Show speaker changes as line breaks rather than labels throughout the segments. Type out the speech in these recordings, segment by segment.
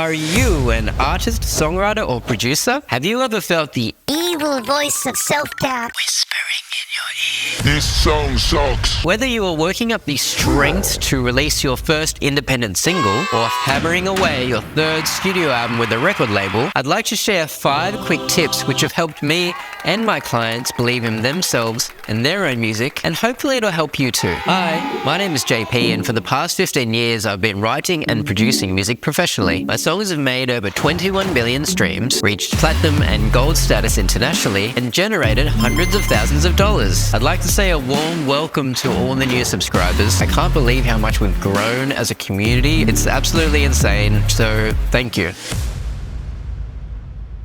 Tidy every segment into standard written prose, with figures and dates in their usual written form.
Are you an artist, songwriter, or producer? Have you ever felt the
evil voice of self-doubt
whispering in your ear?
This song sucks.
Whether you are working up the strength to release your first independent single or hammering away your third studio album with a record label, I'd like to share 5 quick tips which have helped me and my clients believe in themselves and their own music, and hopefully it'll help you too. Hi, my name is JP, and for the past 15 years I've been writing and producing music professionally. My songs have made over 21 million streams, reached platinum and gold status internationally, and generated hundreds of thousands of dollars. I'd like to say a warm welcome to all the new subscribers. I can't believe how much we've grown as a community. It's absolutely insane, so thank you.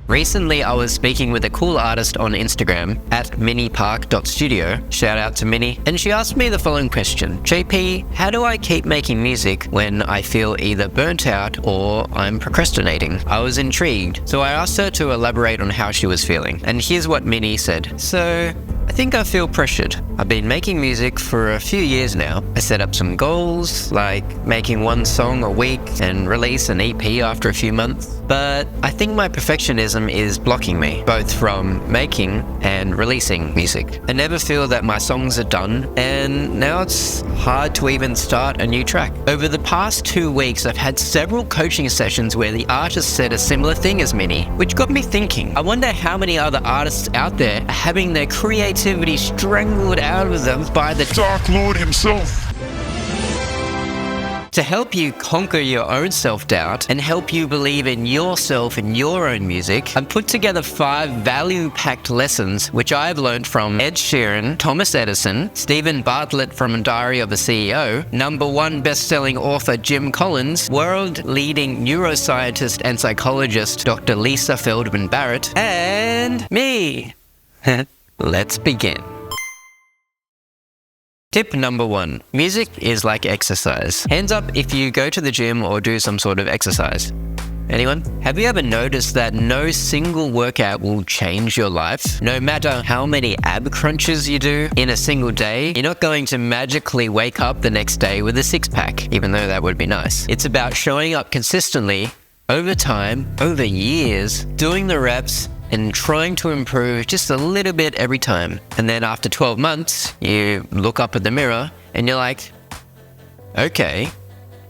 Recently, I was speaking with a cool artist on Instagram at minipark.studio, shout out to Minnie, and she asked me the following question: JP, how do I keep making music when I feel either burnt out or I'm procrastinating? I was intrigued, so I asked her to elaborate on how she was feeling, and here's what Minnie said. So, I think I feel pressured. I've been making music for a few years now. I set up some goals, like making 1 song a week and release an EP after a few months. But I think my perfectionism is blocking me, both from making and releasing music. I never feel that my songs are done, and now it's hard to even start a new track. Over the past 2 weeks, I've had several coaching sessions where the artist said a similar thing as Minnie, which got me thinking. I wonder how many other artists out there are having their creativity strangled out of them by the
Dark Lord himself.
To help you conquer your own self-doubt and help you believe in yourself and your own music, I've put together 5 value-packed lessons which I've learned from Ed Sheeran, Thomas Edison, Stephen Bartlett from Diary of a CEO, #1 best-selling author Jim Collins, world-leading neuroscientist and psychologist Dr. Lisa Feldman Barrett, and me. Let's begin. Tip number 1. Music is like exercise. Hands up if you go to the gym or do some sort of exercise. Anyone? Have you ever noticed that no single workout will change your life? No matter how many ab crunches you do in a single day, you're not going to magically wake up the next day with a 6-pack, even though that would be nice. It's about showing up consistently, over time, over years, doing the reps, and trying to improve just a little bit every time. And then after 12 months, you look up at the mirror and you're like, okay,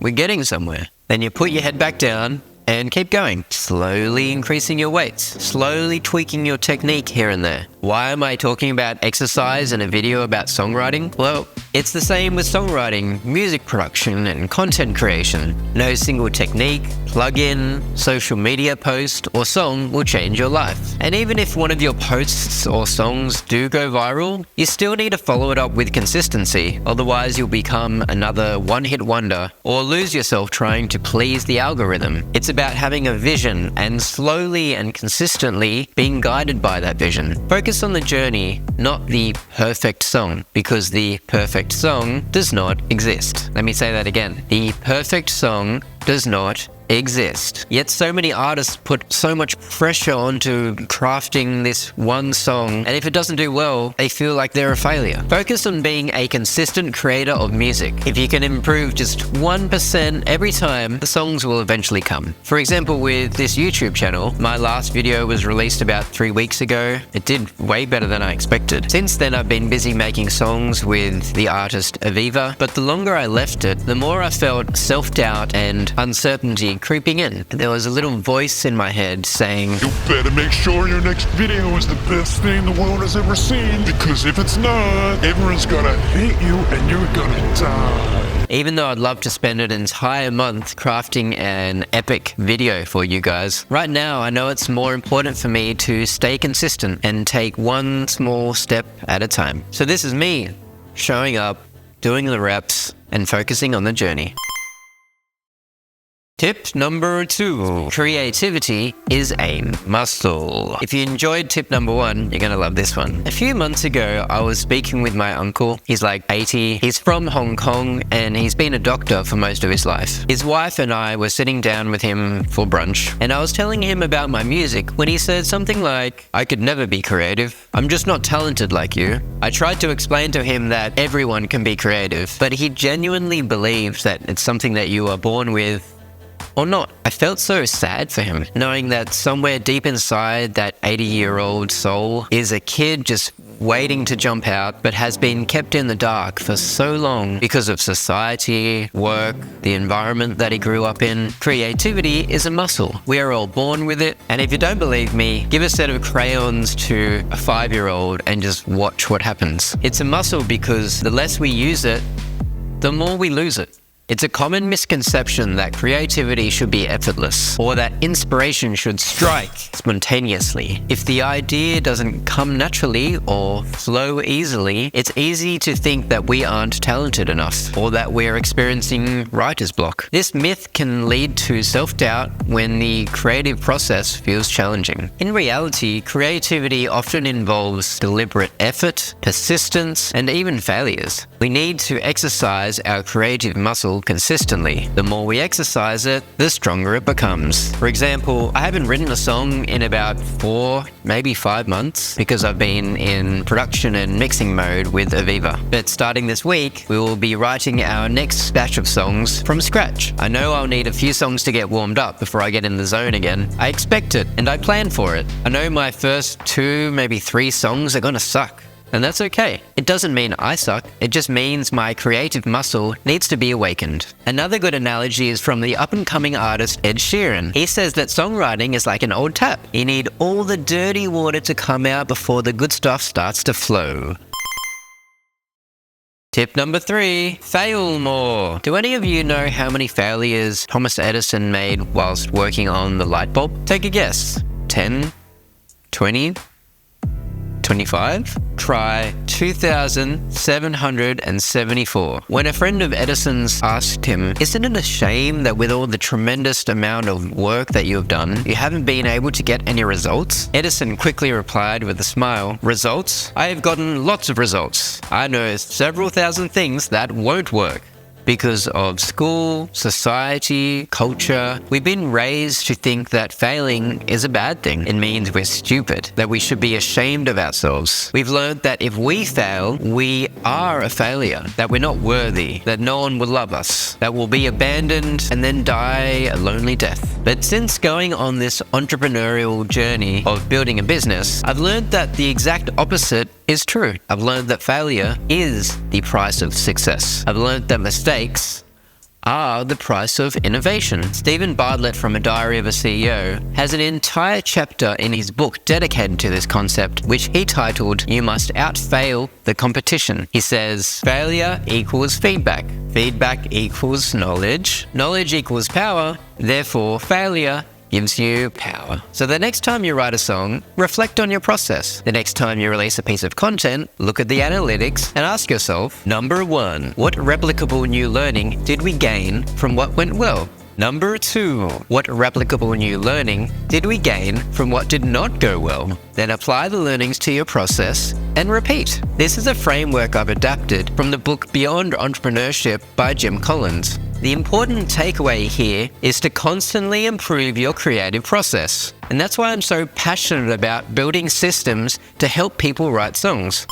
we're getting somewhere. Then you put your head back down and keep going, slowly increasing your weights, slowly tweaking your technique here and there. Why am I talking about exercise in a video about songwriting? Well, it's the same with songwriting, music production, and content creation. No single technique, plugin, social media post, or song will change your life. And even if one of your posts or songs do go viral, you still need to follow it up with consistency, otherwise you'll become another one-hit wonder or lose yourself trying to please the algorithm. It's about having a vision and slowly and consistently being guided by that vision. Focus on the journey, not the perfect song, because the perfect song does not exist. Let me say that again. The perfect song does not exist. Yet so many artists put so much pressure onto crafting this one song, and if it doesn't do well, they feel like they're a failure. Focus on being a consistent creator of music. If you can improve just 1% every time, the songs will eventually come. For example, with this YouTube channel, my last video was released about 3 weeks ago. It did way better than I expected. Since then, I've been busy making songs with the artist Aviva, but the longer I left it, the more I felt self-doubt and uncertainty creeping in. There was a little voice in my head saying,
You better make sure your next video is the best thing the world has ever seen, because if it's not, everyone's gonna hate you and you're gonna die.
Even though I'd love to spend an entire month crafting an epic video for you guys, right now I know it's more important for me to stay consistent and take one small step at a time. So this is me showing up, doing the reps, and focusing on the journey. Tip number 2, creativity is a muscle. If you enjoyed tip number 1, you're gonna love this one. A few months ago, I was speaking with my uncle. He's like 80. He's from Hong Kong and he's been a doctor for most of his life. His wife and I were sitting down with him for brunch, and I was telling him about my music when he said something like, I could never be creative. I'm just not talented like you. I tried to explain to him that everyone can be creative, but he genuinely believes that it's something that you are born with or not. I felt so sad for him, knowing that somewhere deep inside that 80-year-old soul is a kid just waiting to jump out, but has been kept in the dark for so long because of society, work, the environment that he grew up in. Creativity is a muscle. We are all born with it. And if you don't believe me, give a set of crayons to a 5-year-old and just watch what happens. It's a muscle because the less we use it, the more we lose it. It's a common misconception that creativity should be effortless, or that inspiration should strike spontaneously. If the idea doesn't come naturally or flow easily, it's easy to think that we aren't talented enough, or that we're experiencing writer's block. This myth can lead to self-doubt when the creative process feels challenging. In reality, creativity often involves deliberate effort, persistence, and even failures. We need to exercise our creative muscle consistently. The more we exercise it, the stronger it becomes. For example, I haven't written a song in about 4, maybe 5 months because I've been in production and mixing mode with Aviva. But starting this week, we will be writing our next batch of songs from scratch. I know I'll need a few songs to get warmed up before I get in the zone again. I expect it and I plan for it. I know my first 2, maybe 3 songs are gonna suck. And that's okay. It doesn't mean I suck. It just means my creative muscle needs to be awakened. Another good analogy is from the up-and-coming artist Ed Sheeran. He says that songwriting is like an old tap. You need all the dirty water to come out before the good stuff starts to flow. Tip number 3, fail more. Do any of you know how many failures Thomas Edison made whilst working on the light bulb? Take a guess. 10? 20? 25? Try 2,774. When a friend of Edison's asked him, "Isn't it a shame that with all the tremendous amount of work that you have done, you haven't been able to get any results?" Edison quickly replied with a smile, "Results? I have gotten lots of results. I know several thousand things that won't work." Because of school, society, culture, we've been raised to think that failing is a bad thing. It means we're stupid, that we should be ashamed of ourselves. We've learned that if we fail, we are a failure, that we're not worthy, that no one will love us, that we'll be abandoned and then die a lonely death. But since going on this entrepreneurial journey of building a business, I've learned that the exact opposite is true. I've learned that failure is the price of success. I've learned that mistakes are the price of innovation. Stephen Bartlett from A Diary of a CEO has an entire chapter in his book dedicated to this concept, which he titled, "You Must Outfail the Competition." He says, failure equals feedback. Feedback equals knowledge. Knowledge equals power. Therefore, failure gives you power. So the next time you write a song, reflect on your process. The next time you release a piece of content, look at the analytics and ask yourself, number 1, what replicable new learning did we gain from what went well? Number 2, what replicable new learning did we gain from what did not go well? Then apply the learnings to your process and repeat. This is a framework I've adapted from the book Beyond Entrepreneurship by Jim Collins. The important takeaway here is to constantly improve your creative process. And that's why I'm so passionate about building systems to help people write songs.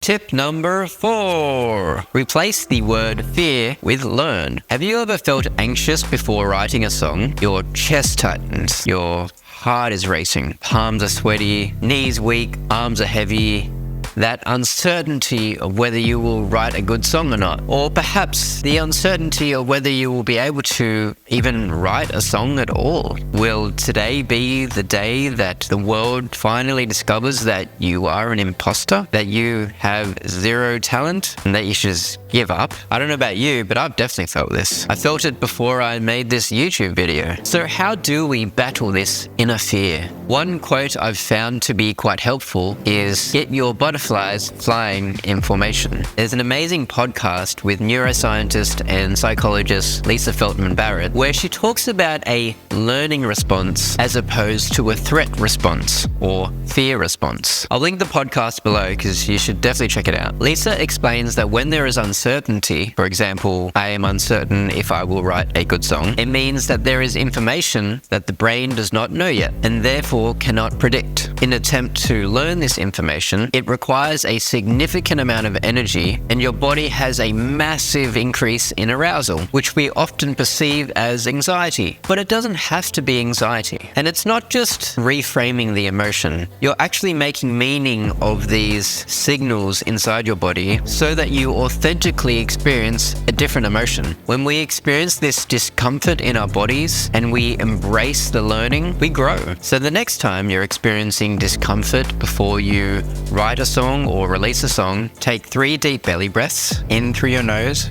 Tip number 4. Replace the word fear with learn. Have you ever felt anxious before writing a song? Your chest tightens, your heart is racing, palms are sweaty, knees weak, arms are heavy. That uncertainty of whether you will write a good song or not, or perhaps the uncertainty of whether you will be able to even write a song at all. Will today be the day that the world finally discovers that you are an imposter, that you have zero talent, and that you should just give up? I don't know about you, but I've definitely felt this. I felt it before I made this YouTube video. So how do we battle this inner fear? One quote I've found to be quite helpful is, "Get your butterflies flying in formation." There's an amazing podcast with neuroscientist and psychologist Lisa Feldman Barrett where she talks about a learning response as opposed to a threat response or fear response. I'll link the podcast below because you should definitely check it out. Lisa explains that when there is uncertainty, for example, I am uncertain if I will write a good song, it means that there is information that the brain does not know yet and therefore cannot predict. in attempt to learn this information, it requires a significant amount of energy, and your body has a massive increase in arousal, which we often perceive as anxiety. But it doesn't have to be anxiety. And it's not just reframing the emotion. You're actually making meaning of these signals inside your body so that you authentically experience a different emotion. When we experience this discomfort in our bodies and we embrace the learning, we grow. So the next time you're experiencing discomfort before you write a song or release a song, take 3 deep belly breaths, in through your nose,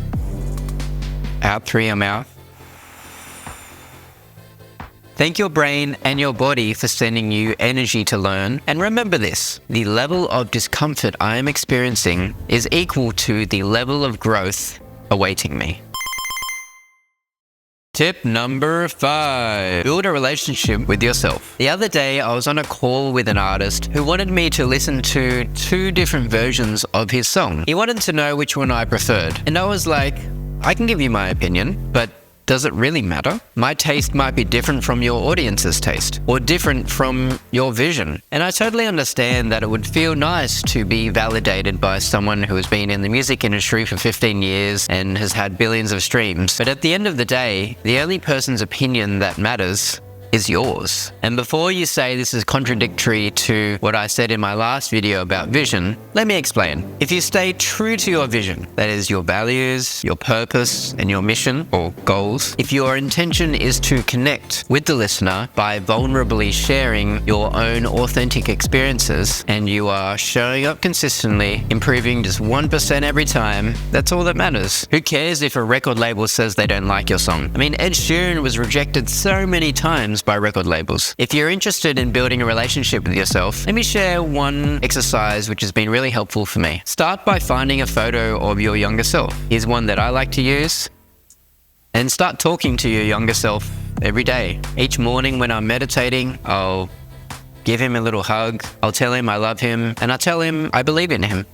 out through your mouth. Thank your brain and your body for sending you energy to learn. And remember this, the level of discomfort I am experiencing is equal to the level of growth awaiting me. Tip number 5, build a relationship with yourself. The other day, I was on a call with an artist who wanted me to listen to 2 different versions of his song. He wanted to know which one I preferred. And I was like, I can give you my opinion, but does it really matter? My taste might be different from your audience's taste, or different from your vision. And I totally understand that it would feel nice to be validated by someone who has been in the music industry for 15 years and has had billions of streams. But at the end of the day, the only person's opinion that matters is yours. And before you say this is contradictory to what I said in my last video about vision, let me explain. If you stay true to your vision, that is your values, your purpose, and your mission or goals, if your intention is to connect with the listener by vulnerably sharing your own authentic experiences, and you are showing up consistently, improving just 1% every time, that's all that matters. Who cares if a record label says they don't like your song? I mean, Ed Sheeran was rejected so many times by record labels. If you're interested in building a relationship with yourself, let me share one exercise which has been really helpful for me. Start by finding a photo of your younger self. Here's one that I like to use. And start talking to your younger self every day. Each morning when I'm meditating, I'll give him a little hug. I'll tell him I love him, and I'll tell him I believe in him.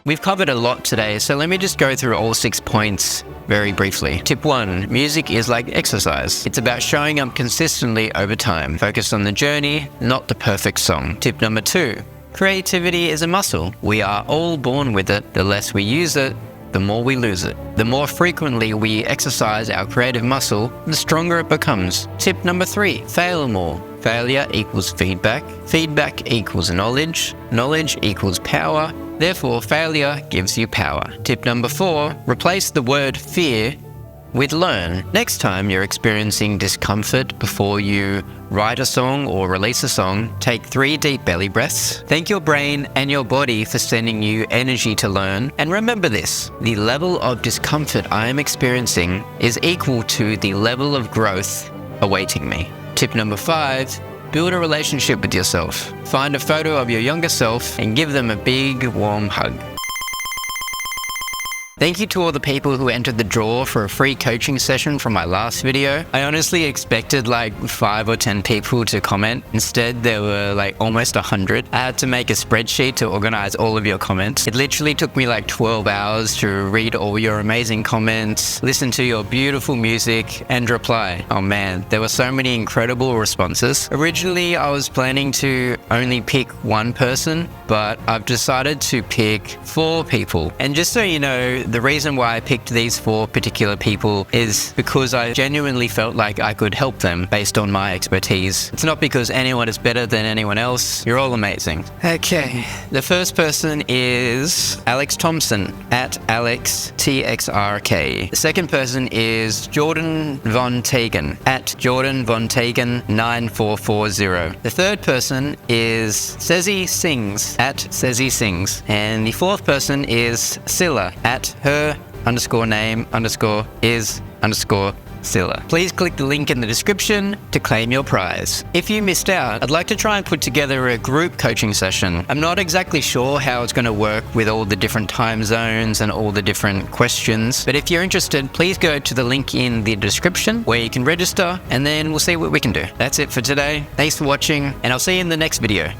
We've covered a lot today, so let me just go through all 6 points very briefly. Tip 1, music is like exercise. It's about showing up consistently over time. Focus on the journey, not the perfect song. Tip number 2, creativity is a muscle. We are all born with it. The less we use it, the more we lose it. The more frequently we exercise our creative muscle, the stronger it becomes. Tip number 3, fail more. Failure equals feedback. Feedback equals knowledge. Knowledge equals power. Therefore, failure gives you power. Tip number 4, replace the word fear with learn. Next time you're experiencing discomfort before you write a song or release a song, take 3 deep belly breaths. Thank your brain and your body for sending you energy to learn. And remember this, the level of discomfort I am experiencing is equal to the level of growth awaiting me. Tip number 5, build a relationship with yourself. Find a photo of your younger self and give them a big, warm hug. Thank you to all the people who entered the draw for a free coaching session from my last video. I honestly expected like 5 or 10 people to comment. Instead, there were like almost 100. I had to make a spreadsheet to organize all of your comments. It literally took me like 12 hours to read all your amazing comments, listen to your beautiful music, and reply. Oh man, there were so many incredible responses. Originally, I was planning to only pick 1 person, but I've decided to pick 4 people. And just so you know, the reason why I picked these 4 particular people is because I genuinely felt like I could help them based on my expertise. It's not because anyone is better than anyone else. You're all amazing. Okay, the first person is Alex Thompson at AlexTXRK. The second person is Jordan Von Tagen at Jordan Von Tagen 9440. The third person is Sezi Sings at Sezi Sings. And the fourth person is Silla at her_name_is_Silla. Please click the link in the description to claim your prize. If you missed out, I'd like to try and put together a group coaching session. I'm not exactly sure how it's going to work with all the different time zones and all the different questions, but if you're interested, please go to the link in the description where you can register, and then we'll see what we can do. That's it for today. Thanks for watching, and I'll see you in the next video.